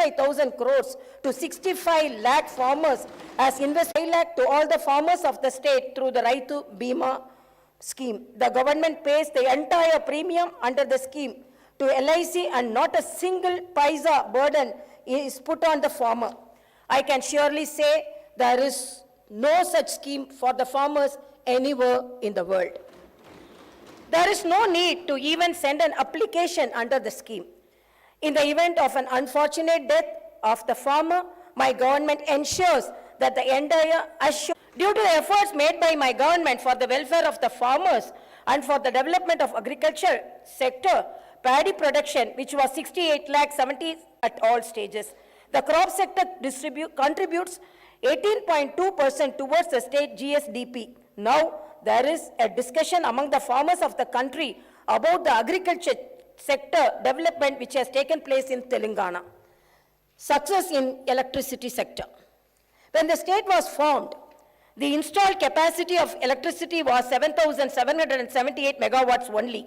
65,000 crores to 65 lakh farmers as invest 5 lakh to all the farmers of the state through the Raitu Bima scheme. The government pays the entire premium under the scheme to LIC and not a single paisa burden is put on the farmer. I can surely say there is no such scheme for the farmers anywhere in the world. There is no need to even send an application under the scheme. In the event of an unfortunate death of the farmer, my government ensures that the entire due to the efforts made by my government for the welfare of the farmers and for the development of agriculture sector, paddy production, which was 68 lakh 70 at all stages. The crop sector contributes 18.2% towards the state GSDP. Now, there is a discussion among the farmers of the country about the agriculture sector development which has taken place in Telangana. Success in electricity sector. When the state was formed, the installed capacity of electricity was 7,778 megawatts only.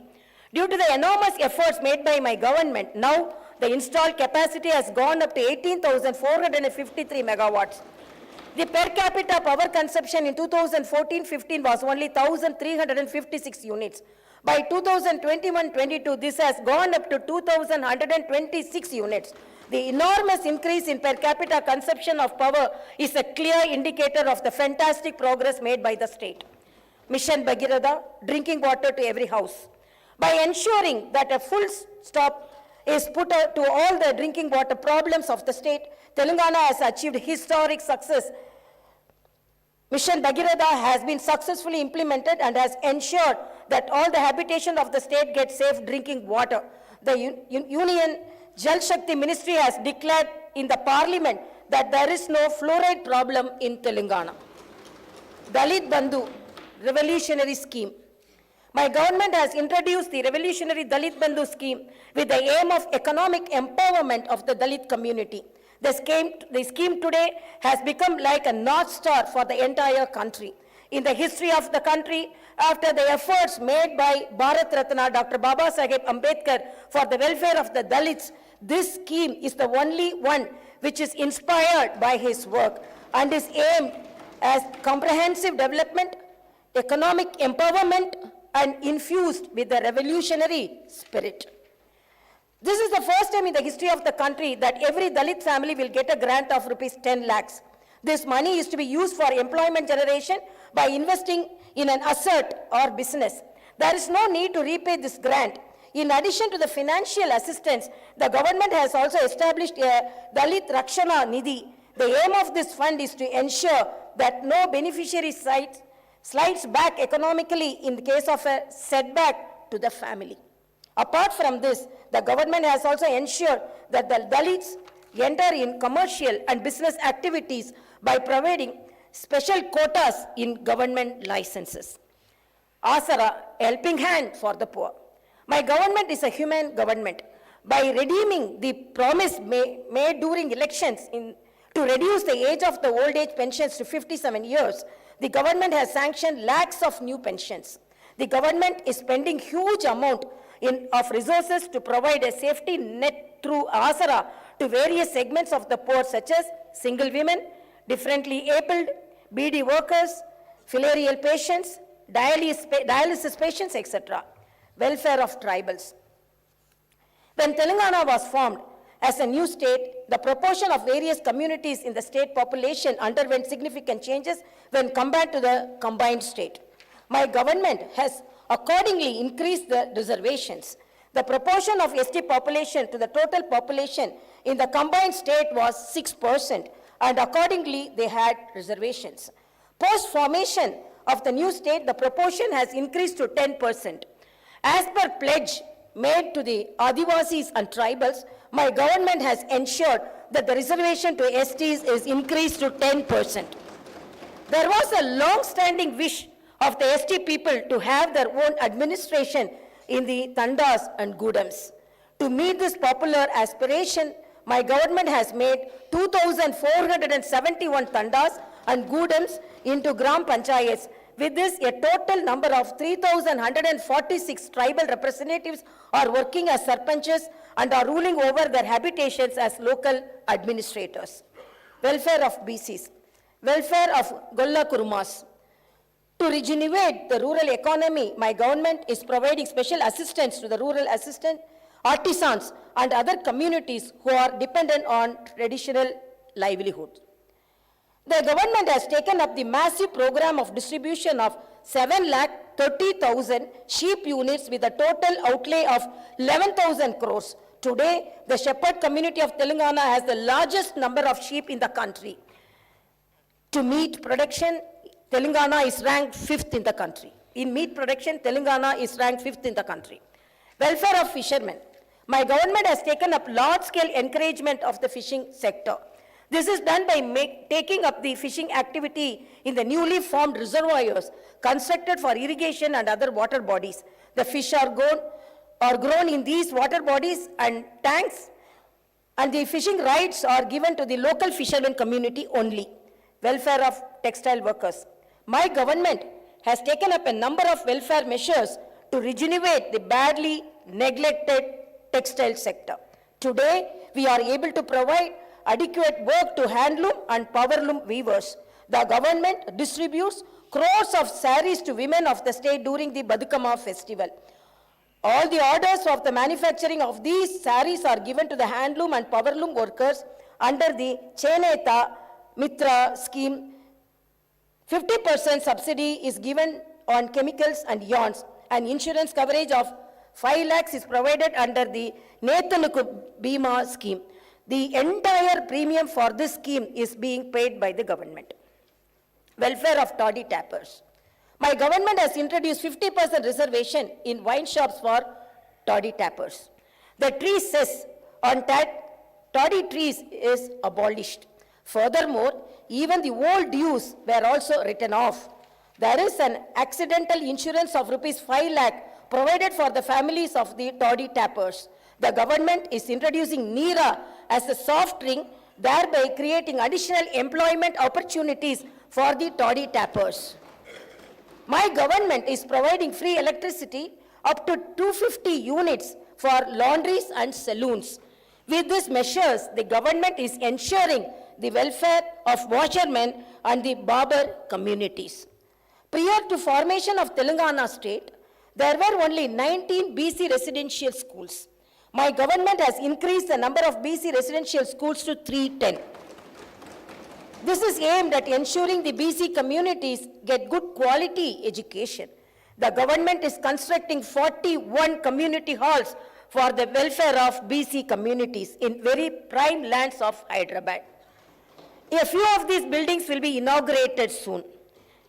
Due to the enormous efforts made by my government, now the installed capacity has gone up to 18,453 megawatts. The per capita power consumption in 2014-15 was only 1,356 units. By 2021-22, this has gone up to 2,126 units. The enormous increase in per capita consumption of power is a clear indicator of the fantastic progress made by the state. Mission Bhagirath, drinking water to every house. By ensuring that a full stop is put to all the drinking water problems of the state, Telangana has achieved historic success. Mission Bhagirath has been successfully implemented and has ensured that all the habitation of the state gets safe drinking water. The Union Jal Shakti Ministry has declared in the Parliament that there is no fluoride problem in Telangana. Dalit Bandhu, revolutionary scheme. My government has introduced the revolutionary Dalit Bandhu scheme with the aim of economic empowerment of the Dalit community. The scheme today has become like a North Star for the entire country. In the history of the country, after the efforts made by Bharat Ratna Dr. Baba Saheb Ambedkar for the welfare of the Dalits, this scheme is the only one which is inspired by his work and is aimed at comprehensive development, economic empowerment, and infused with the revolutionary spirit. This is the first time in the history of the country that every Dalit family will get a grant of rupees 10 lakhs. This money is to be used for employment generation by investing in an asset or business. There is no need to repay this grant. In addition to the financial assistance, the government has also established a Dalit Rakshana Nidhi. The aim of this fund is to ensure that no beneficiary slides back economically in the case of a setback to the family. Apart from this, the government has also ensured that the Dalits enter in commercial and business activities by providing special quotas in government licenses. Asara, helping hand for the poor. My government is a human government. By redeeming the promise made during elections to reduce the age of the old age pensions to 57 years, the government has sanctioned lakhs of new pensions. The government is spending huge amount of resources to provide a safety net through Asara to various segments of the poor such as single women, differently abled, BD workers, filarial patients, dialysis patients, etc. Welfare of tribals. When Telangana was formed as a new state, the proportion of various communities in the state population underwent significant changes when compared to the combined state. My government has accordingly increased the reservations. The proportion of ST population to the total population in the combined state was 6%, and accordingly they had reservations. Post-formation of the new state, the proportion has increased to 10%. As per pledge made to the Adivasis and tribals, my government has ensured that the reservation to STs is increased to 10%. There was a long-standing wish of the ST people to have their own administration in the Tandas and Gudams. To meet this popular aspiration, my government has made 2,471 Tandas and Gudams into Gram Panchayats. With this, a total number of 3,146 tribal representatives are working as sarpanches and are ruling over their habitations as local administrators. Welfare of BCs, welfare of Golla Kurumas. To regenerate the rural economy, my government is providing special assistance to the rural artisans and other communities who are dependent on traditional livelihood. The government has taken up the massive program of distribution of 7,30,000 sheep units with a total outlay of 11,000 crores. Today, the shepherd community of Telangana has the largest number of sheep in the country. To meat production, Telangana is ranked 5th in the country. In meat production, Telangana is ranked 5th in the country. Welfare of fishermen. My government has taken up large-scale encouragement of the fishing sector. This is done by taking up the fishing activity in the newly formed reservoirs constructed for irrigation and other water bodies. The fish are grown in these water bodies and tanks, and the fishing rights are given to the local fishermen community only. Welfare of textile workers. My government has taken up a number of welfare measures to regenerate the badly neglected textile sector. Today, we are able to provide adequate work to handloom and powerloom weavers. The government distributes crores of saris to women of the state during the Badukama festival. All the orders of the manufacturing of these saris are given to the handloom and powerloom workers under the Cheneta Mitra scheme. 50% subsidy is given on chemicals and yarns, and insurance coverage of 5 lakhs is provided under the Nethanuku Bima scheme. The entire premium for this scheme is being paid by the government. Welfare of toddy tappers. My government has introduced 50% reservation in wine shops for toddy tappers. The tree cess on toddy trees is abolished. Furthermore, even the old dues were also written off. There is an accidental insurance of rupees 5 lakh provided for the families of the toddy tappers. The government is introducing NEERA as a soft drink, thereby creating additional employment opportunities for the toddy tappers. My government is providing free electricity up to 250 units for laundries and saloons. With these measures, the government is ensuring the welfare of washermen and the barber communities. Prior to formation of Telangana state, there were only 19 BC residential schools. My government has increased the number of BC residential schools to 310. This is aimed at ensuring the BC communities get good quality education. The government is constructing 41 community halls for the welfare of BC communities in very prime lands of Hyderabad. A few of these buildings will be inaugurated soon.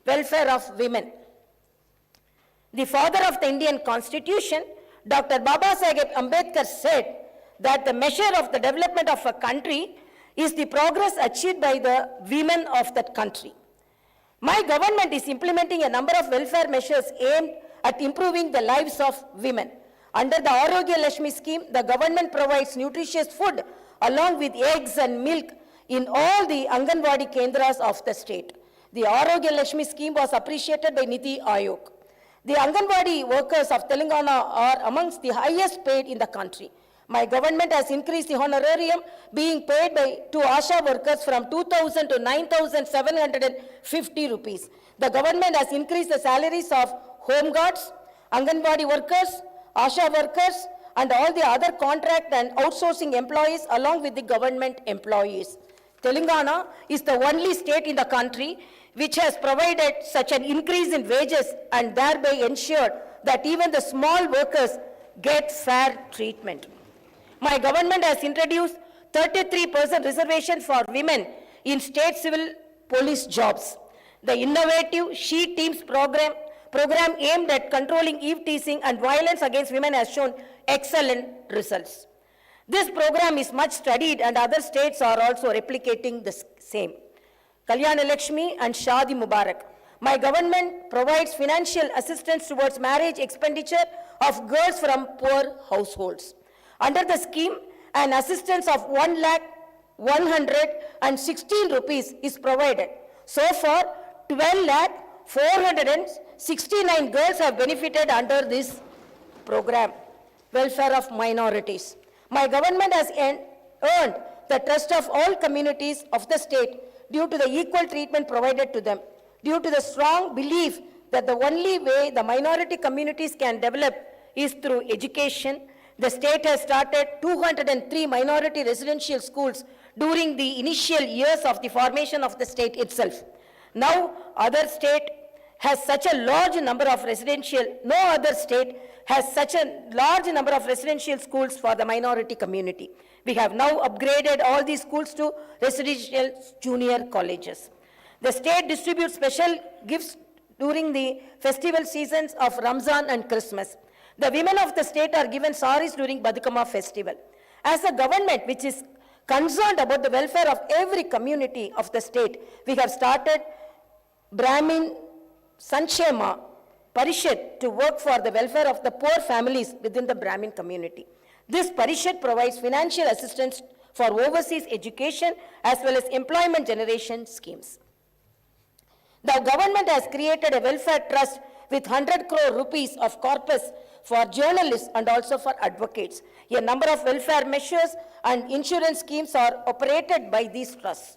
Welfare of women. The father of the Indian Constitution, Dr. Babasaheb Ambedkar, said that the measure of the development of a country is the progress achieved by the women of that country. My government is implementing a number of welfare measures aimed at improving the lives of women. Under the Arogya Lakshmi scheme, the government provides nutritious food along with eggs and milk in all the Anganwadi Kendras of the state. The Arogya Lakshmi scheme was appreciated by Niti Aayog. The Anganwadi workers of Telangana are amongst the highest paid in the country. My government has increased the honorarium being paid to ASHA workers from 2,000 to 9,750 rupees. The government has increased the salaries of home guards, Anganwadi workers, ASHA workers, and all the other contract and outsourcing employees along with the government employees. Telangana is the only state in the country which has provided such an increase in wages and thereby ensured that even the small workers get fair treatment. My government has introduced 33% reservation for women in state civil police jobs. The innovative She Teams program aimed at controlling eve teasing and violence against women has shown excellent results. This program is much studied and other states are also replicating the same. Kalyana Lakshmi and Shadi Mubarak. My government provides financial assistance towards marriage expenditure of girls from poor households. Under the scheme, an assistance of 1,116 rupees is provided. So far, 12,469 girls have benefited under this program. Welfare of minorities. My government has earned the trust of all communities of the state due to the equal treatment provided to them, due to the strong belief that the only way the minority communities can develop is through education. The state has started 203 minority residential schools during the initial years of the formation of the state itself. Now, other state has such a large number of no other state has such a large number of residential schools for the minority community. We have now upgraded all these schools to residential junior colleges. The state distributes special gifts during the festival seasons of Ramzan and Christmas. The women of the state are given saris during Badukama festival. As a government which is concerned about the welfare of every community of the state, we have started Brahmin Sanchema Parishad to work for the welfare of the poor families within the Brahmin community. This Parishad provides financial assistance for overseas education as well as employment generation schemes. The government has created a welfare trust with 100 crore rupees of corpus for journalists and also for advocates. A number of welfare measures and insurance schemes are operated by these trusts.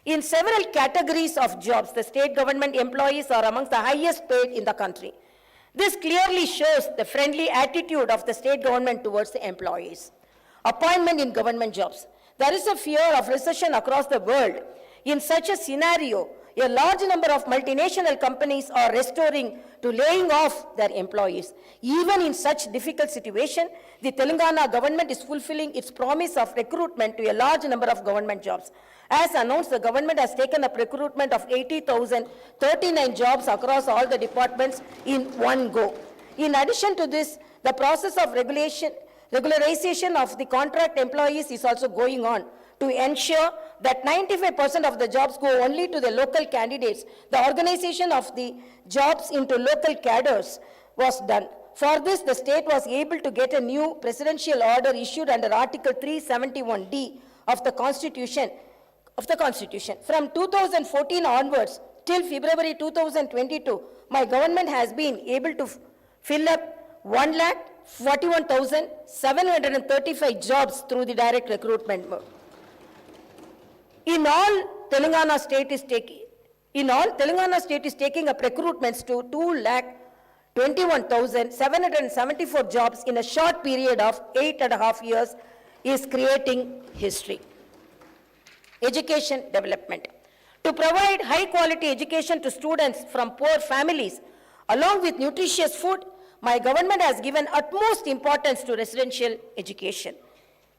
In several categories of jobs, the state government employees are amongst the highest paid in the country. This clearly shows the friendly attitude of the state government towards the employees. Appointment in government jobs. There is a fear of recession across the world. In such a scenario, a large number of multinational companies are restoring to laying off their employees. Even in such difficult situation, the Telangana government is fulfilling its promise of recruitment to a large number of government jobs. As announced, the government has taken up recruitment of 80,039 jobs across all the departments in one go. In addition to this, the process of regularization of the contract employees is also going on to ensure that 95% of the jobs go only to the local candidates. The organization of the jobs into local cadres was done. For this, the state was able to get a new presidential order issued under Article 371D of the Constitution. From 2014 onwards till February 2022, my government has been able to fill up 1,41,735 jobs through the direct recruitment mode. In all, Telangana state is taking up recruitments to 2,21,774 jobs in a short period of 8.5 years, is creating history. Education development. To provide high quality education to students from poor families, along with nutritious food, my government has given utmost importance to residential education.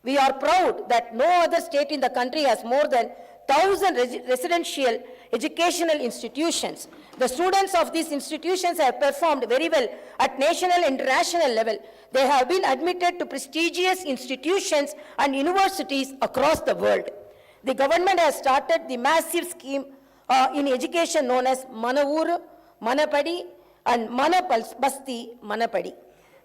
We are proud that no other state in the country has more than 1,000 residential educational institutions. The students of these institutions have performed very well at national and international level. They have been admitted to prestigious institutions and universities across the world. The government has started the massive scheme in education known as Manavuru, Manapadi and Manapasti, Manapadi.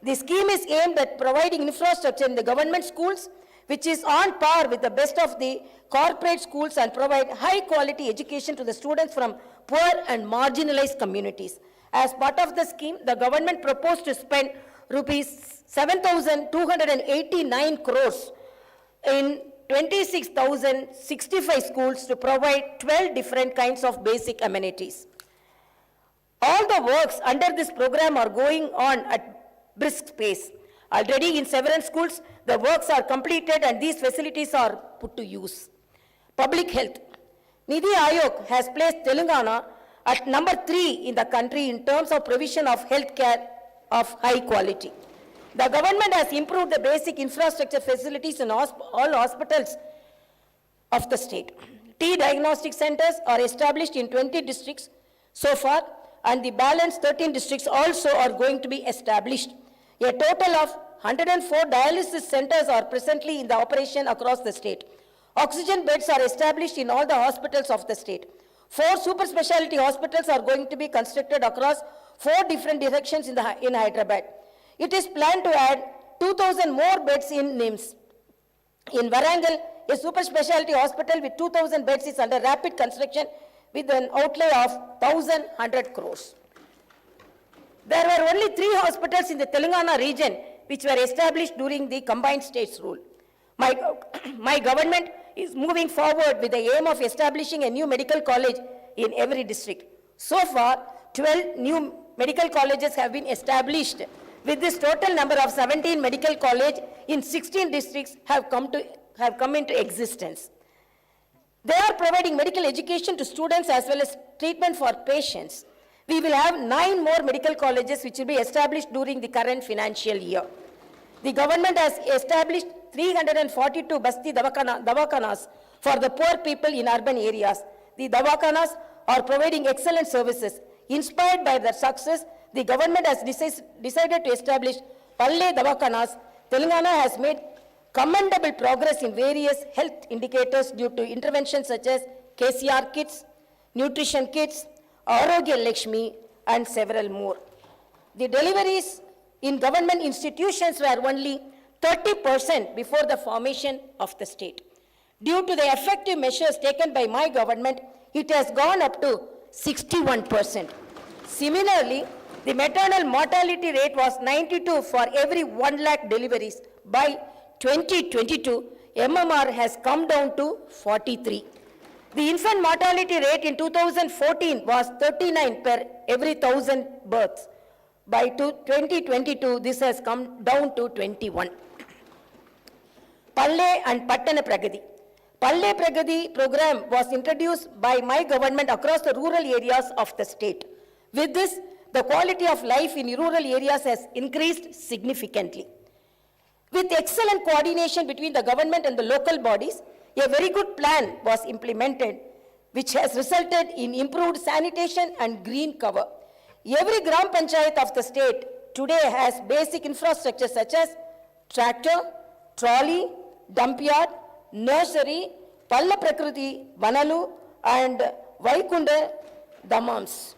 The scheme is aimed at providing infrastructure in the government schools, which is on par with the best of the corporate schools, and provide high quality education to the students from poor and marginalized communities. As part of the scheme, the government proposed to spend rupees 7,289 crores in 26,065 schools to provide 12 different kinds of basic amenities. All the works under this program are going on at brisk pace. Already in several schools, the works are completed and these facilities are put to use. Public health. Nidhi Aayog has placed Telangana at number 3 in the country in terms of provision of health care of high quality. The government has improved the basic infrastructure facilities in all hospitals of the state. Diagnostic centers are established in 20 districts so far, and the balance 13 districts also are going to be established. A total of 104 dialysis centers are presently in the operation across the state. Oxygen beds are established in all the hospitals of the state. 4 super specialty hospitals are going to be constructed across 4 different directions in Hyderabad. It is planned to add 2,000 more beds in NIMS. In Warangal, a super specialty hospital with 2,000 beds is under rapid construction with an outlay of 1,100 crores. There were only 3 hospitals in the Telangana region which were established during the combined states rule. My, my government is moving forward with the aim of establishing a new medical college in every district. So far, 12 new medical colleges have been established. With this total number of 17 medical colleges in 16 districts have come into existence. They are providing medical education to students as well as treatment for patients. We will have 9 more medical colleges which will be established during the current financial year. The government has established 342 Basti Dawakanas for the poor people in urban areas. The Dawakanas are providing excellent services. Inspired by their success, the government has decided to establish Palle Dawakanas. Telangana has made commendable progress in various health indicators due to interventions such as KCR kits, nutrition kits, Arogya Lakshmi, and several more. The deliveries in government institutions were only 30% before the formation of the state. Due to the effective measures taken by my government, it has gone up to 61%. Similarly, the maternal mortality rate was 92 for every 1 lakh deliveries. By 2022, MMR has come down to 43. The infant mortality rate in 2014 was 39 per every 1,000 births. By 2022, this has come down to 21. Palle and Pattana Pragati. Palle Pragati program was introduced by my government across the rural areas of the state. With this, the quality of life in rural areas has increased significantly. With excellent coordination between the government and the local bodies, a very good plan was implemented, which has resulted in improved sanitation and green cover. Every Gram Panchayat of the state today has basic infrastructure such as tractor, trolley, dump yard, nursery, Palla Prakriti, Vanalu, and Vaikunda Damams.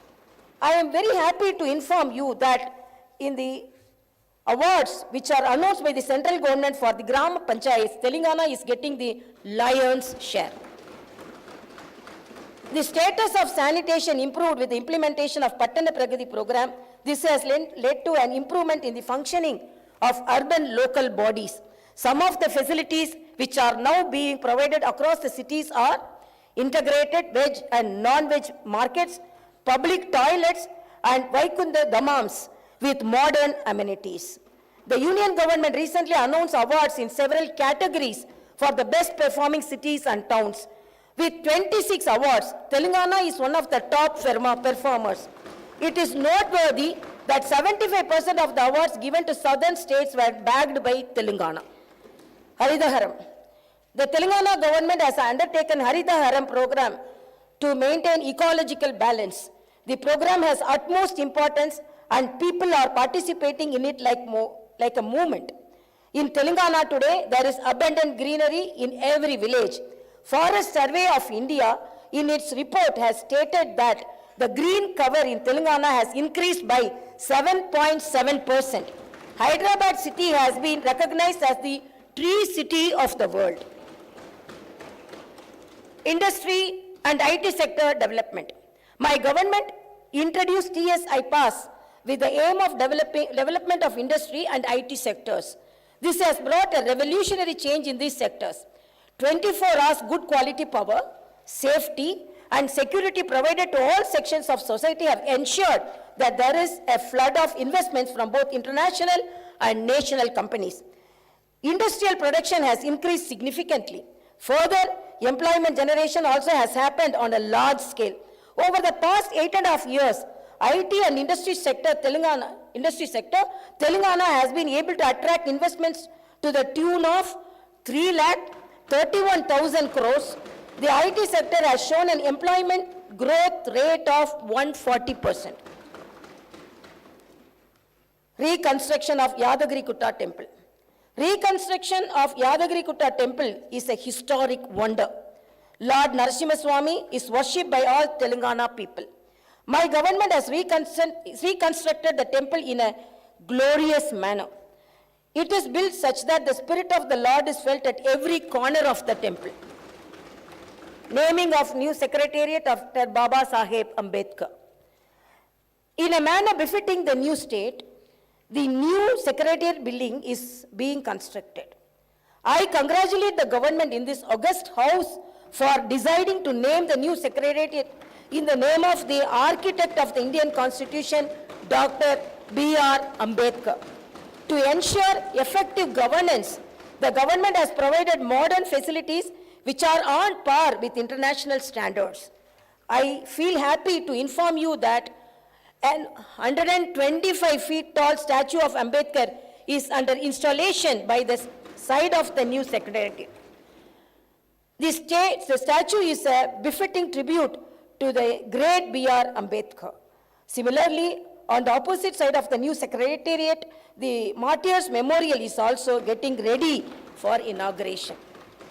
I am very happy to inform you that in the awards which are announced by the central government for the Gram Panchayats, Telangana is getting the lion's share. The status of sanitation improved with the implementation of Pattana Pragati program. This has led to an improvement in the functioning of urban local bodies. Some of the facilities which are now being provided across the cities are integrated veg and non-veg markets, public toilets, and Vaikunda Damams with modern amenities. The Union government recently announced awards in several categories for the best performing cities and towns. With 26 awards, Telangana is one of the top performers. It is noteworthy that 75% of the awards given to southern states were bagged by Telangana. Haridaharam. The Telangana government has undertaken Haridaharam program to maintain ecological balance. The program has utmost importance and people are participating in it like a movement. In Telangana today, there is abundant greenery in every village. Forest Survey of India, in its report, has stated that the green cover in Telangana has increased by 7.7%. Hyderabad city has been recognized as the tree city of the world. Industry and IT sector development. My government introduced TSI Pass with the aim of development of industry and IT sectors. This has brought a revolutionary change in these sectors. 24 hours good quality power, safety, and security provided to all sections of society have ensured that there is a flood of investments from both international and national companies. Industrial production has increased significantly. Further, employment generation also has happened on a large scale. Over the past 8.5 years, IT and industry sector, Telangana has been able to attract investments to the tune of 3,31,000 crores. The IT sector has shown an employment growth rate of 140%. Reconstruction of Yadagiri Kutta Temple. Reconstruction of Yadagiri Kutta Temple is a historic wonder. Lord Narasimha Swami is worshipped by all Telangana people. My government has reconstructed the temple in a glorious manner. It is built such that the spirit of the Lord is felt at every corner of the temple. Naming of new secretariat after Baba Saheb Ambedkar. In a manner befitting the new state, the new secretariat building is being constructed. I congratulate the government in this august house for deciding to name the new secretariat in the name of the architect of the Indian Constitution, Dr. B.R. Ambedkar. To ensure effective governance, the government has provided modern facilities which are on par with international standards. I feel happy to inform you that an 125 feet tall statue of Ambedkar is under installation by the side of the new secretariat. The statue is a befitting tribute to the great B.R. Ambedkar. Similarly, on the opposite side of the new secretariat, the Martyrs Memorial is also getting ready for inauguration.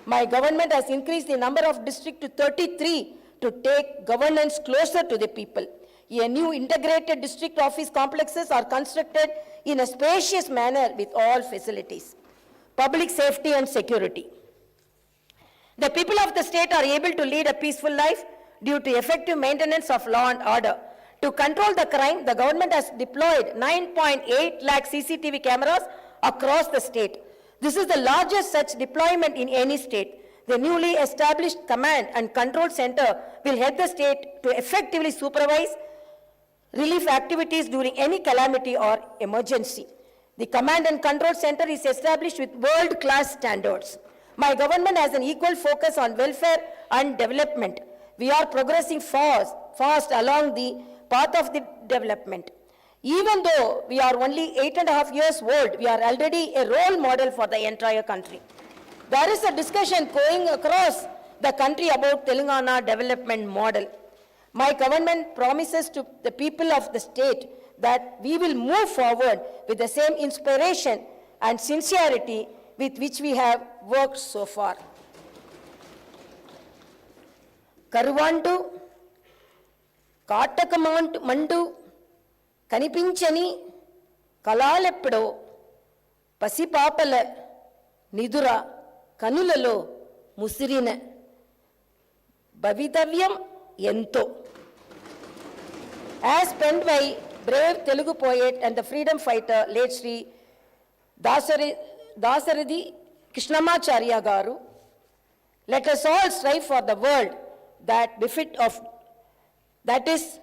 My government has increased the number of districts to 33 to take governance closer to the people. A new integrated district office complexes are constructed in a spacious manner with all facilities. Public safety and security. The people of the state are able to lead a peaceful life due to effective maintenance of law and order. To control the crime, the government has deployed 9.8 lakh CCTV cameras across the state. This is the largest such deployment in any state. The newly established Command and Control Center will help the state to effectively supervise relief activities during any calamity or emergency. The Command and Control Center is established with world-class standards. My government has an equal focus on welfare and development. We are progressing fast along the path of the development. Even though we are only 8.5 years old, we are already a role model for the entire country. There is a discussion going across the country about Telangana development model. My government promises to the people of the state that we will move forward with the same inspiration and sincerity with which we have worked so far. Karuvantu, Katakamandu, Kanipinchani, Kalalepdo, Pasipapala, Nidura, Kanulalo, Musirina, Bavitavyam, Yento. As penned by brave Telugu poet and the freedom fighter, late Sri Dasaridi Krishnamacharya Garu, let us all strive for the world that is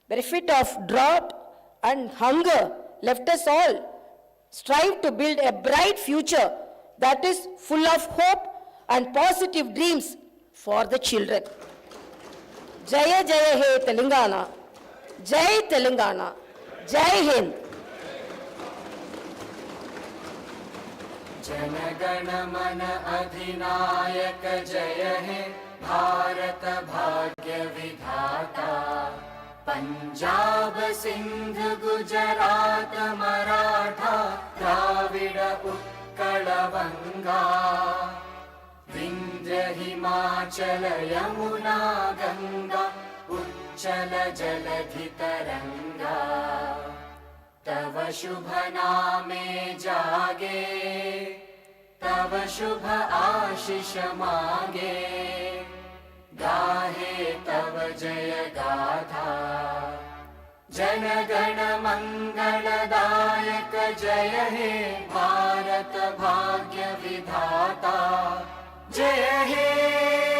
benefit of drought and hunger. Let us all strive to build a bright future that is full of hope and positive dreams for the children. Jaya Jaya He Telangana, Jai Telangana, Jai Hind. जनगण मन अधिनायक जय हे भारत भाग्य विधाता पंजाब सिंध गुजरात मराठा द्राविड उत्कल बंगा विंध्य हिमाचल यमुना गंगा उच्चल जलधि तरंगा तव शुभ नामे जागे तव शुभ आशीष मांगे गाहे तव जय गाथा जन गण मंगलदायक जय हे भारत भाग्य विधाता जय हे